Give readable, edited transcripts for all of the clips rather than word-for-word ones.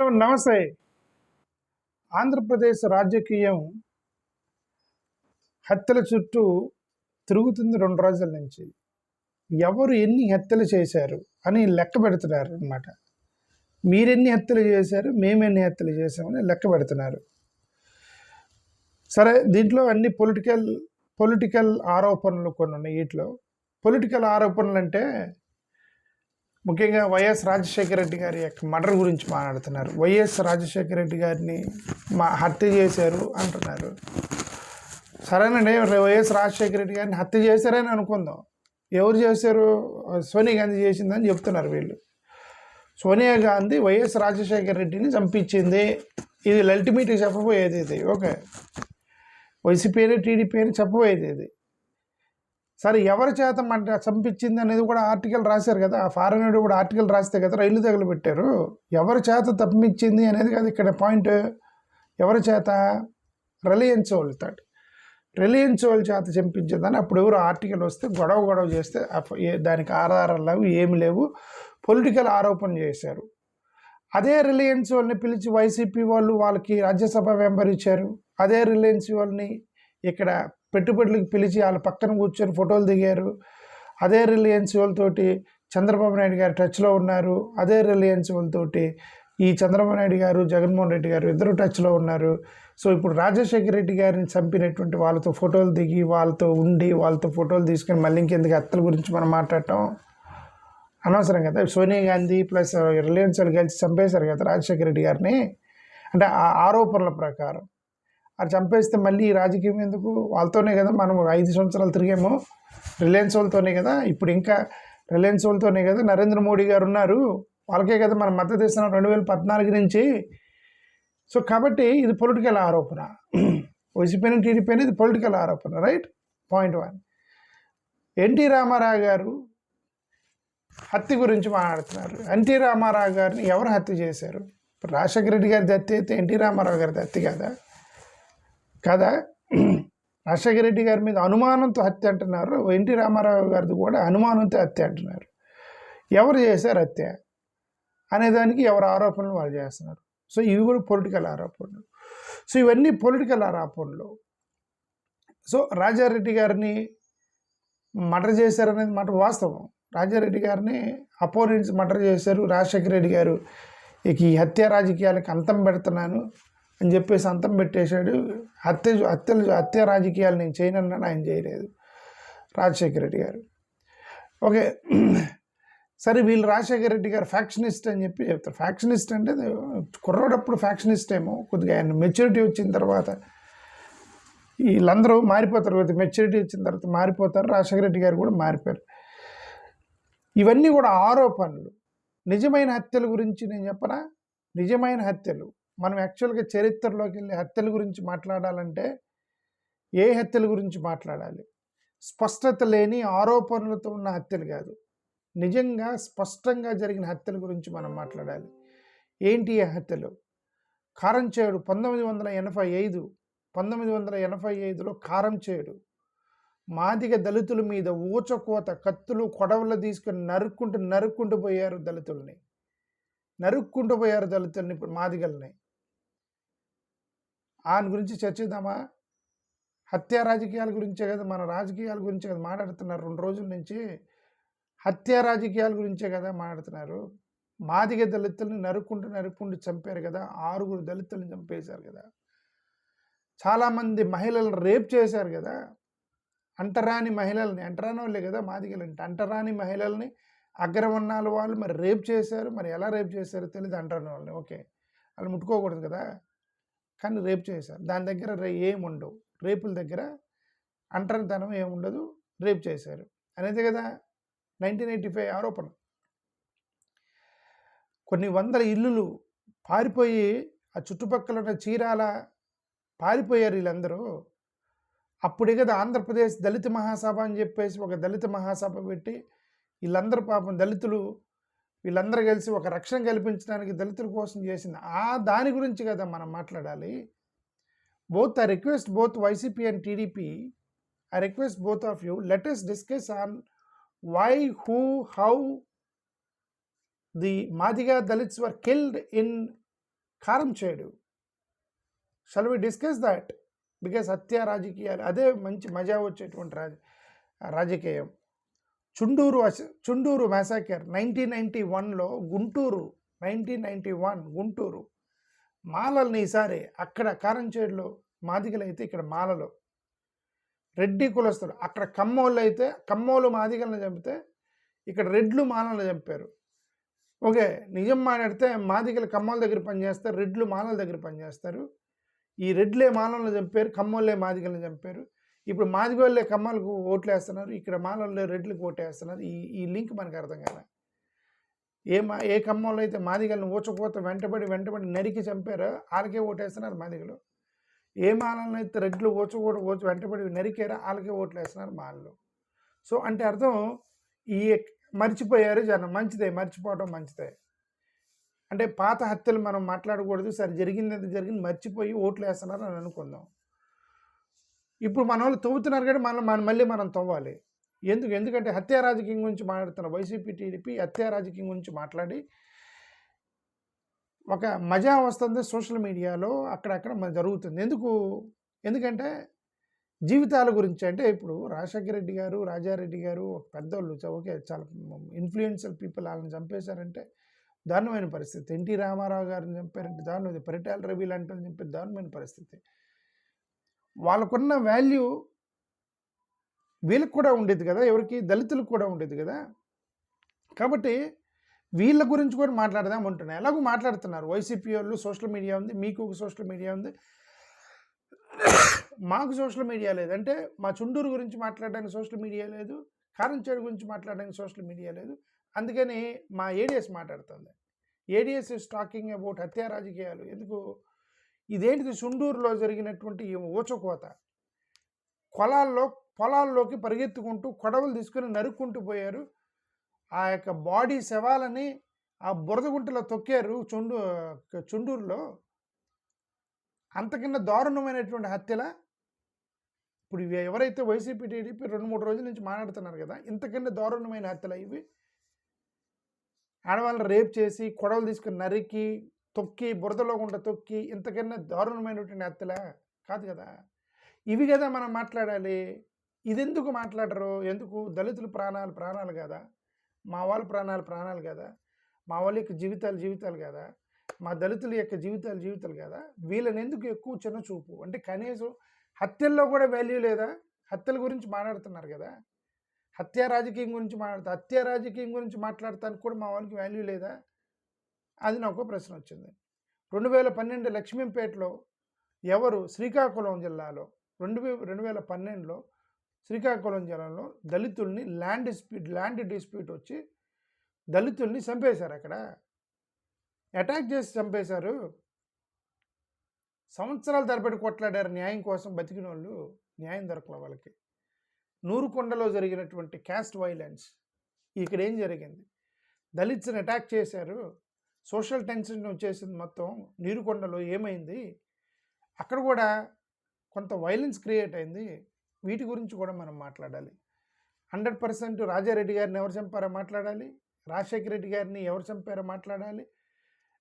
నమస్తే. ఆంధ్రప్రదేశ్ రాజకీయం హత్యల చుట్టూ తిరుగుతుంది 2 రోజుల నుంచి. ఎవరు ఎన్ని హత్యలు చేశారు అని లెక్క పెడుతున్నారనమాట. మీరెన్ని హత్యలు చేశారు, మేమెన్ని హత్యలు చేశామని లెక్క పెడుతున్నారు. సరే, దీంట్లో అన్ని పొలిటికల్ ఆరోపణలు కొన్ని ఉన్నాయి. వీటిలో పొలిటికల్ ఆరోపణలంటే ముఖ్యంగా వైఎస్ రాజశేఖర రెడ్డి గారి యొక్క మర్డర్ గురించి మాట్లాడుతున్నారు. వైఎస్ రాజశేఖర రెడ్డి గారిని హత్య చేశారు అంటున్నారు. సరేనండి, వైఎస్ రాజశేఖర రెడ్డి గారిని హత్య చేశారని అనుకుందాం. ఎవరు చేశారు? సోనియా గాంధీ చేసిందని చెప్తున్నారు వీళ్ళు. సోనియా గాంధీ వైఎస్ రాజశేఖర రెడ్డిని చంపించింది. ఇది అల్టిమేట్గా చెప్పబోయేది ఇది. ఓకే, వైసీపీ అని టీడీపీ అని చెప్పబోయేది ఇది. సరే, ఎవరి చేత చంపించింది అనేది కూడా ఆర్టికల్ రాశారు కదా. ఫారెన్ కూడా ఆర్టికల్ రాస్తే కదా రైలు తగలబెట్టారు. ఎవరి చేత తప్పించింది అనేది కదా ఇక్కడ పాయింట్. ఎవరి చేత? రిలయన్స్ వాళ్ళతో. రిలయన్స్ వాళ్ళ చేత చంపించిందని అప్పుడు ఎవరు ఆర్టికల్ వస్తే గొడవ చేస్తే దానికి ఆధారాలు లేవు, ఏమి లేవు, పొలిటికల్ ఆరోపణ చేశారు. అదే రిలయన్స్ వాళ్ళని పిలిచి వైసీపీ వాళ్ళు వాళ్ళకి రాజ్యసభ మెంబర్ ఇచ్చారు. అదే రిలయన్స్ వాళ్ళని ఇక్కడ పెట్టుబడులకు పిలిచి వాళ్ళ పక్కన కూర్చొని ఫోటోలు దిగారు. అదే రిలయన్స్ వాళ్ళతోటి చంద్రబాబు నాయుడు గారు టచ్లో ఉన్నారు. అదే రిలయన్స్ వాళ్ళతోటి ఈ చంద్రబాబు నాయుడు గారు, జగన్మోహన్ రెడ్డి గారు ఇద్దరు టచ్లో ఉన్నారు. సో ఇప్పుడు రాజశేఖర రెడ్డి గారిని చంపినటువంటి వాళ్ళతో ఫోటోలు దిగి, వాళ్ళతో ఉండి, వాళ్ళతో ఫోటోలు తీసుకొని మళ్ళీ ఇంకెందుకు హత్యల గురించి మనం మాట్లాడటం అనవసరం కదా. సోనియా గాంధీ ప్లస్ రిలయన్స్ వాళ్ళు కలిసి చంపేశారు కదా రాజశేఖర రెడ్డి గారిని. అంటే ఆ ఆరోపణల ప్రకారం అది చంపేస్తే మళ్ళీ రాజకీయం ఎందుకు? వాళ్ళతోనే కదా మనం 5 సంవత్సరాలు తిరిగాము, రిలయన్స్ వాళ్ళతోనే కదా. ఇప్పుడు ఇంకా రిలయన్స్ వాళ్ళతోనే కదా నరేంద్ర మోడీ గారు ఉన్నారు. వాళ్ళకే కదా మనం మద్దతు ఇస్తున్నాం 2014 నుంచి. సో కాబట్టి ఇది పొలిటికల్ ఆరోపణ. వైసీపీ టీడీపీ అనేది పొలిటికల్ ఆరోపణ, రైట్? పాయింట్ 1. ఎన్టీ రామారావు గారు హత్య గురించి మాట్లాడుతున్నారు. ఎన్టీ రామారావు గారిని ఎవరు హత్య చేశారు? ఇప్పుడు రాజశేఖర రెడ్డి గారి హత్య అయితే ఎన్టీ రామారావు గారి హత్య కదా. రాజశేఖర రెడ్డి గారి మీద అనుమానంతో హత్య అంటున్నారు. ఎన్టీ రామారావు గారిది కూడా అనుమానంతో హత్య అంటున్నారు. ఎవరు చేశారు హత్య అనేదానికి ఎవరు ఆరోపణలు వాళ్ళు చేస్తున్నారు. సో ఇవి కూడా పొలిటికల్ ఆరోపణలు. సో ఇవన్నీ పొలిటికల్ ఆరోపణలు. సో రాజారెడ్డి గారిని మర్డర్ చేశారనేది మాట వాస్తవం. రాజారెడ్డి గారిని అపోనెంట్స్ మర్డర్ చేశారు. రాజశేఖర రెడ్డి గారు ఇక ఈ హత్య రాజకీయాలకు అంతం పెడుతున్నాను అని చెప్పేసి అంతం పెట్టేశాడు. హత్య రాజకీయాలు నేను చేయనన్నాను, ఆయన చేయలేదు రాజశేఖర రెడ్డి గారు. ఓకే, సరే, వీళ్ళు రాజశేఖర రెడ్డి గారు ఫ్యాక్షనిస్ట్ అని చెప్పి చెప్తారు. ఫ్యాక్షనిస్ట్ అంటే కుర్రోడప్పుడు ఫ్యాక్షనిస్ట్ ఏమో, కొద్దిగా ఆయన మెచ్యూరిటీ వచ్చిన తర్వాత వీళ్ళందరూ మారిపోతారు. మెచ్యూరిటీ వచ్చిన తర్వాత మారిపోతారు. రాజశేఖర రెడ్డి గారు కూడా మారిపోయారు. ఇవన్నీ కూడా ఆరోపణలు. నిజమైన హత్యల గురించి నేను చెప్పనా? నిజమైన హత్యలు మనం యాక్చువల్గా చరిత్రలోకి వెళ్ళి హత్యల గురించి మాట్లాడాలంటే ఏ హత్యల గురించి మాట్లాడాలి? స్పష్టత లేని ఆరోపణలతో ఉన్న హత్యలు కాదు, నిజంగా స్పష్టంగా జరిగిన హత్యల గురించి మనం మాట్లాడాలి. ఏంటి ఆ హత్యలు? కారంచేడు 1985లో కారంచేడు మాదిగ దళితుల మీద ఊచకోత కత్తులు కొడవలు తీసుకొని నరుక్కుంటూ పోయారు దళితుల్ని. ఇప్పుడు మాదిగల్ని. ఆయన గురించి చర్చిద్దామా? హత్య రాజకీయాల గురించే కదా, మన రాజకీయాల గురించే కదా మాట్లాడుతున్నారు 2 రోజుల నుంచి. హత్య రాజకీయాల గురించే కదా మాట్లాడుతున్నారు. మాదిగ దళితుల్ని నరుక్కుంటూ చంపారు కదా. 6 దళితుల్ని చంపేశారు కదా. చాలామంది మహిళలను రేప్ చేశారు కదా. అంటరాని వాళ్ళే కదా మాదిగలంటే. అంటరాని మహిళల్ని అగ్రవర్ణాల వాళ్ళు మరి రేప్ చేశారు. మరి ఎలా రేప్ చేశారో తెలియదు అంటరాని వాళ్ళని. ఓకే, వాళ్ళు ముట్టుకోకూడదు కదా, కానీ రేప్ చేశారు. దాని దగ్గర ఏముండవు, రేపుల దగ్గర అంటరానితనం ఏముండదు, రేప్ చేశారు అనేది కదా 1985 ఆరోపణ. కొన్ని వందల ఇల్లులు పారిపోయి ఆ చుట్టుపక్కల ఉన్న చీరాల పారిపోయారు వీళ్ళందరూ. అప్పుడే కదా ఆంధ్రప్రదేశ్ దళిత మహాసభ అని చెప్పేసి ఒక దళిత మహాసభ పెట్టి వీళ్ళందరూ పాపం దళితులు వీళ్ళందరూ కలిసి ఒక రక్షణ కల్పించడానికి దళితుల కోసం చేసింది. దాని గురించి కదా మనం మాట్లాడాలి. Both I request both YCP and TDP, I request both of you, let us discuss on why, who, how the Madiga Dalits were killed in కారం చేయడు. Shall we discuss that? Because హత్య రాజకీయాలు అదే మంచి మజా వచ్చేటువంటి రాజకీయం. చుండూరు మ్యాసాకర్ 1991లో గుంటూరు, 1991 గుంటూరు మాలల్ని ఈసారి అక్కడ కారంచేడులో మాదిగలు అయితే ఇక్కడ మాలలో రెడ్డి కులస్తులు, అక్కడ కమ్మోళ్ళు అయితే కమ్మోళ్ళు మాదిగలను చంపితే ఇక్కడ రెడ్లు మాలలను చంపారు. ఓకే, నిజం మాట్లాడితే మాదిగలు కమ్మోళ్ళ దగ్గర పనిచేస్తారు, రెడ్లు మాలల దగ్గర పనిచేస్తారు. ఈ రెడ్లే మాలలను చంపారు, కమ్మోళ్ళే మాదిగలను చంపారు. ఇప్పుడు మాదిగోళ్ళే కమ్మలకు ఓట్లు వేస్తున్నారు, ఇక్కడ మాలల్లో రెడ్లకు ఓట్లు వేస్తున్నారు. ఈ లింక్ మనకు అర్థం కదా. ఏ కమ్మోళ్ళు అయితే మాదిగలను ఊచకోత వెంటబడి నరికి చంపారో వాళ్ళకే ఓటేస్తున్నారు మాదిగలు. ఏ మాలను అయితే రెడ్లు వెంటబడి నరికారో వాళ్ళకే ఓట్లు వేస్తున్నారు మాలలు. సో అంటే అర్థం ఈ మర్చిపోయారు జనం. మంచిదే, మర్చిపోవడం మంచిదే. అంటే పాత హత్యలు మనం మాట్లాడకూడదు, సరే జరిగింది మర్చిపోయి ఓట్లు వేస్తున్నారు అని అనుకుందాం. ఇప్పుడు మన వాళ్ళు తవ్వుతున్నారు కానీ మళ్ళీ మనం తవ్వాలి. ఎందుకంటే హత్యా రాజకీయం గురించి మాట్లాడుతున్న వైసీపీ టీడీపీ హత్యా రాజకీయం గురించి మాట్లాడి ఒక మజా వస్తుంది సోషల్ మీడియాలో, అక్కడక్కడ జరుగుతుంది. ఎందుకంటే జీవితాల గురించి. అంటే ఇప్పుడు రాజశేఖర రెడ్డి గారు, రాజారెడ్డి గారు ఒక పెద్దోళ్ళు, ఓకే, చాలా ఇన్ఫ్లుయెన్షియల్ పీపుల్, వాళ్ళని చంపేశారంటే దారుణమైన పరిస్థితి. ఎన్టీ రామారావు గారిని చంపారంటే దారుణమైంది. పరిటాల రవి లాంటి చంపే దారుణమైన పరిస్థితి. వాళ్ళకున్న వాల్యూ వీళ్ళకి కూడా ఉండేది కదా, ఎవరికి, దళితులకు కూడా ఉండేది కదా. కాబట్టి వీళ్ళ గురించి కూడా మాట్లాడదాం అంటున్నాను. ఎలాగో మాట్లాడుతున్నారు వైసీపీ వాళ్ళు. సోషల్ మీడియా ఉంది, మీకు ఒక సోషల్ మీడియా ఉంది, మాకు సోషల్ మీడియా లేదు. అంటే మా చుండూరు గురించి మాట్లాడడానికి సోషల్ మీడియా లేదు, కారంచేడు గురించి మాట్లాడడానికి సోషల్ మీడియా లేదు. అందుకని మా ఏడిఎస్ మాట్లాడుతుంది. ఏడిఎస్ ఇస్ టాకింగ్ అబౌట్ హత్యా రాజకీయాలు. ఎందుకు? ఇదేంటిది? చుండూరులో జరిగినటువంటి ఊచకోత, పొలాల్లోకి పరిగెత్తుకుంటూ కొడవలు తీసుకుని నరుక్కుంటూ పోయారు. ఆ యొక్క బాడీ శవాలని ఆ బురదగుంటలో తొక్కారు చుండూరులో. అంతకన్నా దారుణమైనటువంటి హత్యల ఇప్పుడు ఎవరైతే వైసీపీ టీడీపీ 2-3 రోజుల నుంచి మాట్లాడుతున్నారు కదా, ఇంతకన్నా దారుణమైన హత్యలు ఇవి. ఆడవాళ్ళని రేప్ చేసి కొడవలు తీసుకుని నరికి తొక్కి బురదలో గుంట తొక్కి ఇంతకన్నా దారుణమైనటువంటి హత్యలా? కాదు కదా. ఇవి కదా మనం మాట్లాడాలి. ఇదెందుకు మాట్లాడరు? ఎందుకు? దళితుల ప్రాణాలు కదా, మా వాళ్ళ ప్రాణాలు కదా, మా వాళ్ళ యొక్క జీవితాలు కదా, మా దళితుల యొక్క జీవితాలు కదా. వీళ్ళని ఎందుకు ఎక్కువ చిన్న చూపు? అంటే కనీసం హత్యల్లో కూడా వాల్యూ లేదా? హత్యల గురించి మాట్లాడుతున్నారు కదా, హత్యా రాజకీయం గురించి మాట్లాడటానికి కూడా మా వాళ్ళకి వాల్యూ లేదా? అది నాకు ప్రశ్న వచ్చింది. 2012 లక్ష్మీంపేటలో ఎవరు, శ్రీకాకుళం జిల్లాలో 2012లో శ్రీకాకుళం జిల్లాలో దళితుల్ని ల్యాండ్ డిస్ప్యూట్ వచ్చి దళితుల్ని చంపేశారు. అక్కడ అటాక్ చేసి చంపేశారు. సంవత్సరాల తరబడి కొట్లాడారు న్యాయం కోసం. బతికిన వాళ్ళు న్యాయం దొరకల వాళ్ళకి. నూరుకొండలో జరిగినటువంటి క్యాస్ట్ వైలెన్స్. ఇక్కడ ఏం జరిగింది? దళిత్స్ని అటాక్ చేశారు, సోషల్ టెన్షన్ వచ్చేసింది మొత్తం. నీరుకొండలో ఏమైంది? అక్కడ కూడా కొంత వైలెన్స్ క్రియేట్ అయింది. వీటి గురించి కూడా మనం మాట్లాడాలి. 100% రాజారెడ్డి గారిని ఎవరు చంపారో మాట్లాడాలి, రాజశేఖర రెడ్డి గారిని ఎవరు చంపారో మాట్లాడాలి.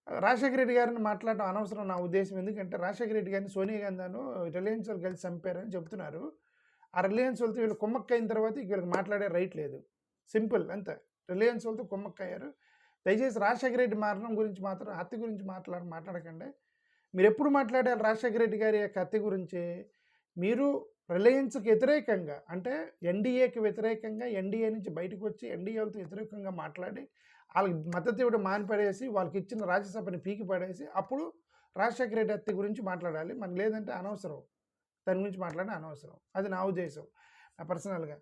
రాజశేఖర రెడ్డి గారిని మాట్లాడడం అనవసరం నా ఉద్దేశం. ఎందుకంటే రాజశేఖర రెడ్డి గారిని సోనియా గాంధీను రిలయన్స్ వాళ్ళు కలిసి చంపారని చెప్తున్నారు. ఆ రిలయన్స్ వాళ్ళతో వీళ్ళు కుమ్మక్కయిన తర్వాత వీళ్ళకి మాట్లాడే రైట్ లేదు. సింపుల్ అంతే. రిలయన్స్ వాళ్ళతో కుమ్మక్కయ్యారు. దయచేసి రాజశేఖర రెడ్డి మరణం గురించి మాత్రం, హత్య గురించి మాట్లాడకండి. మీరు ఎప్పుడు మాట్లాడారు రాజశేఖర రెడ్డి గారి యొక్క హత్య గురించి? మీరు రిలయన్స్కి వ్యతిరేకంగా, అంటే ఎన్డీఏకి వ్యతిరేకంగా, ఎన్డీఏ నుంచి బయటకు వచ్చి ఎన్డీఏలతో వ్యతిరేకంగా మాట్లాడి వాళ్ళకి మద్దతు ఇవ్వడం మానిపడేసి వాళ్ళకి ఇచ్చిన రాజ్యసభని పీకి పడేసి అప్పుడు రాజశేఖర రెడ్డి హత్య గురించి మాట్లాడాలి. మనకు లేదంటే అనవసరం, దాని గురించి మాట్లాడడం అనవసరం. అది నా ఉద్దేశం, నా పర్సనల్గా.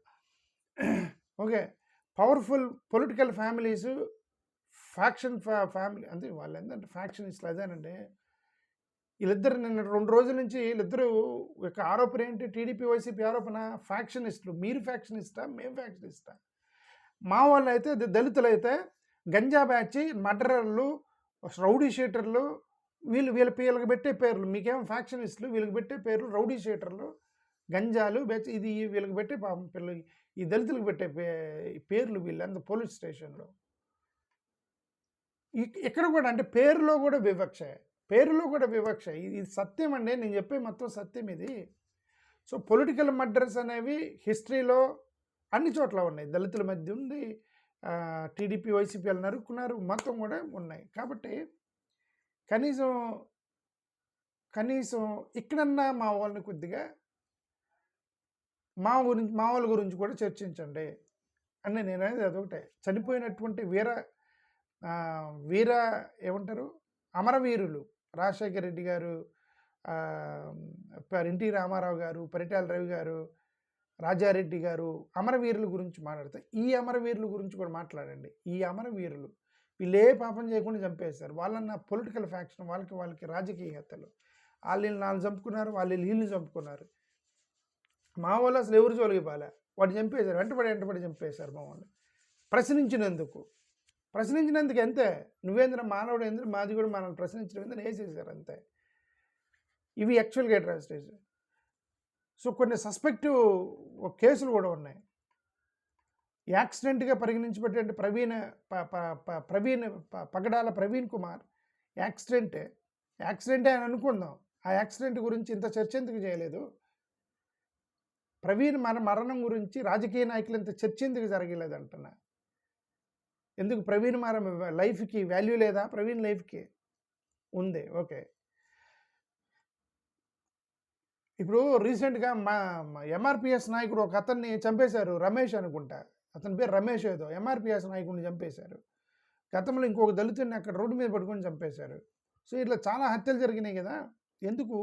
Okay, powerful political families, faction family అంటే వాళ్ళు ఏంటంటే ఫ్యాక్షనిస్టులు. అదేనండి వీళ్ళిద్దరు నిన్న 2 రోజుల నుంచి వీళ్ళిద్దరూ యొక్క ఆరోపణ ఏంటి? టీడీపీ వైసీపీ ఆరోపణ ఫ్యాక్షనిస్టులు. మీరు ఫ్యాక్షనిస్టా, మేము ఫ్యాక్షనిస్టా? మా వాళ్ళు అయితే దళితులైతే గంజా బ్యాచ్, మర్డరర్లు, రౌడీ షీటర్లు, వీళ్ళకి పెట్టే పేర్లు. మీకేమో ఫ్యాక్షనిస్టులు, వీళ్ళకి పెట్టే పేర్లు రౌడీ షీటర్లు, గంజాలు బ్యాచ్. ఇది వీళ్ళకి పెట్టే పిల్లలు, ఈ దళితులకు పెట్టే పేర్లు వీళ్ళందరూ పోలీస్ స్టేషన్లో. ఇక్కడ కూడా అంటే పేరులో కూడా వివక్ష. పేరులో కూడా వివక్ష. ఇది సత్యం అండి. నేను చెప్పే మొత్తం సత్యం ఇది. సో పొలిటికల్ మర్డర్స్ అనేవి హిస్టరీలో అన్ని చోట్ల ఉన్నాయి. దళితుల మధ్య ఉంది, టీడీపీ వైసీపీలు నరుక్కున్నారు, మొత్తం కూడా ఉన్నాయి. కాబట్టి కనీసం కనీసం ఇక్కడన్నా మా వాళ్ళని కొద్దిగా మా వాళ్ళ గురించి కూడా చర్చించండి అని నేను అనేది అదొకటే. చనిపోయినటువంటి వీర ఏమంటారు, అమరవీరులు రాజశేఖర రెడ్డి గారు, ఎన్టీ రామారావు గారు, పరిటాల రవి గారు, రాజారెడ్డి గారు, అమరవీరుల గురించి మాట్లాడతారు. ఈ అమరవీరుల గురించి కూడా మాట్లాడండి. ఈ అమరవీరులు వీళ్ళు ఏ పాపం చేయకుండా చంపేశారు. వాళ్ళన్న పొలిటికల్ ఫ్యాక్షన్, వాళ్ళకి రాజకీయ హత్యలు. వాళ్ళు 4 చంపుకున్నారు, వాళ్ళు వీళ్ళని చంపుకున్నారు. మా వాళ్ళు అసలు ఎవరు జోలిగిపోలే, వాడు చంపేశారు, వెంటబడి చంపేశారు మా వాళ్ళు. ప్రశ్నించినందుకు అంతే. నువ్వేంద్ర మానవుడు ఏంద్ర, మాది కూడా మనల్ని ప్రశ్నించడం ఏందని వేసేసారు అంతే. ఇవి యాక్చువల్గా అట్రాసిటీస్. సో కొన్ని సస్పెక్టివ్ కేసులు కూడా ఉన్నాయి. యాక్సిడెంట్గా పరిగణించబట్టే పగడాల ప్రవీణ్ కుమార్ యాక్సిడెంటే అని అనుకుందాం. ఆ యాక్సిడెంట్ గురించి ఇంత చర్చ ఎందుకు చేయలేదు? ప్రవీణ్ మరణం గురించి రాజకీయ నాయకులు ఇంత చర్చ ఎందుకు జరగలేదు అంటున్నా. ఎందుకు ప్రవీణ్ లైఫ్కి వాల్యూ లేదా? ప్రవీణ్ లైఫ్కి ఉంది. ఓకే, ఇప్పుడు రీసెంట్గా మా ఎంఆర్పిఎస్ నాయకుడు ఒక అతన్ని చంపేశారు, రమేష్ అనుకుంటా, అతని పేరు రమేష్ ఏదో. ఎంఆర్పిఎస్ నాయకుడిని చంపేశారు. గతంలో ఇంకొక దళితుడిని అక్కడ రోడ్డు మీద పట్టుకొని చంపేశారు. సో ఇట్లా చాలా హత్యలు జరిగినాయి కదా. ఎందుకు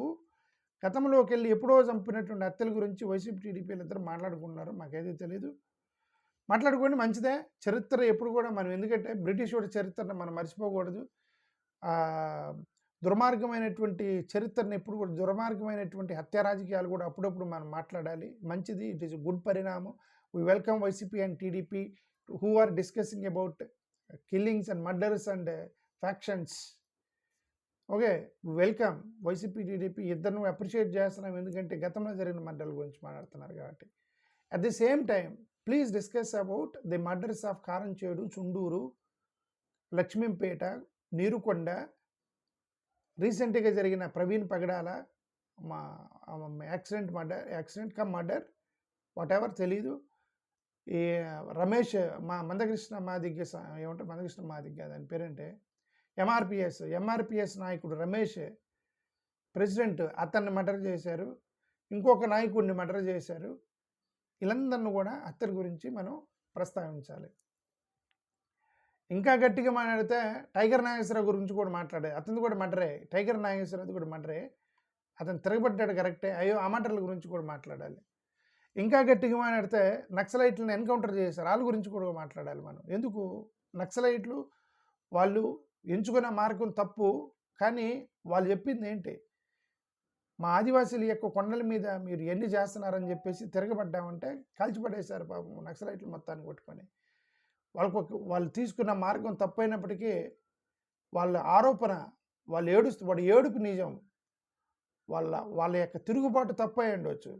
గతంలోకి వెళ్ళి ఎప్పుడో చంపినటువంటి హత్యల గురించి వైసీపీ టీడీపీలు ఇద్దరు మాట్లాడుకుంటున్నారు? మాకైతే తెలియదు. మాట్లాడుకోండి, మంచిదే. చరిత్ర ఎప్పుడు కూడా మనం, ఎందుకంటే బ్రిటిష్ వాడి చరిత్రను మనం మర్చిపోకూడదు. దుర్మార్గమైనటువంటి చరిత్రను ఎప్పుడు కూడా, దుర్మార్గమైనటువంటి హత్య రాజకీయాలు కూడా అప్పుడప్పుడు మనం మాట్లాడాలి. మంచిది, ఇట్ ఈస్ గుడ్ పరిణామం. We welcome YCP and TDP who are discussing about killings and murders and factions. Okay, welcome. YCP TDP ఇద్దరిని అప్రిషియేట్ చేస్తున్నాం, ఎందుకంటే గతంలో జరిగిన మర్డర్ల గురించి మాట్లాడుతున్నారు కాబట్టి. At the same time please discuss about the murders of Karamchedu, Chunduru, Lakshmipeta, Neerukonda, రీసెంట్గా జరిగిన Praveen Pagadala accident cum murder, whatever తెలీదు. ఈ రమేష్ మందకృష్ణ మాదిగ, ఏమంటారు, మందకృష్ణ మాదిగ దాని పేరంటే, ఎంఆర్పిఎస్ నాయకుడు రమేష్ ప్రెసిడెంట్, అతన్ని మర్డర్ చేశారు. ఇంకొక నాయకుడిని మర్డర్ చేశారు. వీళ్ళందరినీ కూడా హత్యల గురించి మనం ప్రస్తావించాలి. ఇంకా గట్టిగా మాట్లాడితే టైగర్ నాగేశ్వరరావు గురించి కూడా మాట్లాడే, అతను కూడా మర్డరే. టైగర్ నాగేశ్వరరావు కూడా మర్డరే. అతను తిరగబడ్డాడు, కరెక్టే. అయ్యో, ఆ మర్డర్ల గురించి కూడా మాట్లాడాలి. ఇంకా గట్టిగా మాట్లాడితే నక్సలైట్లను ఎన్కౌంటర్ చేశారు, వాళ్ళ గురించి కూడా మాట్లాడాలి మనం. ఎందుకు? నక్సలైట్లు వాళ్ళు ఎంచుకున్న మార్గం తప్పు, కానీ వాళ్ళు చెప్పింది ఏంటి? మా ఆదివాసీల యొక్క కొండల మీద మీరు ఎన్ని చేస్తున్నారని చెప్పేసి తిరగబడ్డామంటే కాల్చిపడేశారు పాపం నక్సలైట్లు మొత్తాన్ని కొట్టుకొని. వాళ్ళు తీసుకున్న మార్గం తప్పైనప్పటికీ వాళ్ళ ఆరోపణ, వాడు ఏడుపు నిజం. వాళ్ళ యొక్క తిరుగుబాటు తప్పై ఉండొచ్చు,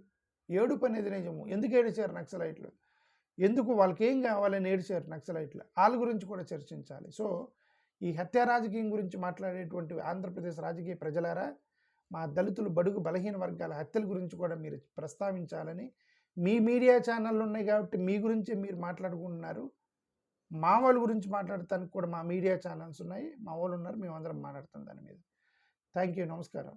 ఏడుపు అనేది నిజము. ఎందుకు ఏడిచారు నక్సలైట్లు? ఎందుకు వాళ్ళకి ఏం కావాలని ఏడిచారు నక్సలైట్లు? వాళ్ళ గురించి కూడా చర్చించాలి. సో ఈ హత్యా రాజకీయం గురించి మాట్లాడేటువంటి ఆంధ్రప్రదేశ్ రాజకీయ ప్రజలారా, మా దళితులు, బడుగు, బలహీన వర్గాల హత్యల గురించి కూడా మీరు ప్రస్తావించాలని. మీ మీడియా ఛానళ్ళు ఉన్నాయి కాబట్టి మీ గురించి మీరు మాట్లాడుకుంటున్నారు. మా వాళ్ళ గురించి మాట్లాడటానికి కూడా మా మీడియా ఛానల్స్ ఉన్నాయి, మా వాళ్ళు ఉన్నారు, మేమందరం మాట్లాడుతాం దాని మీద. థ్యాంక్ యూ, నమస్కారం.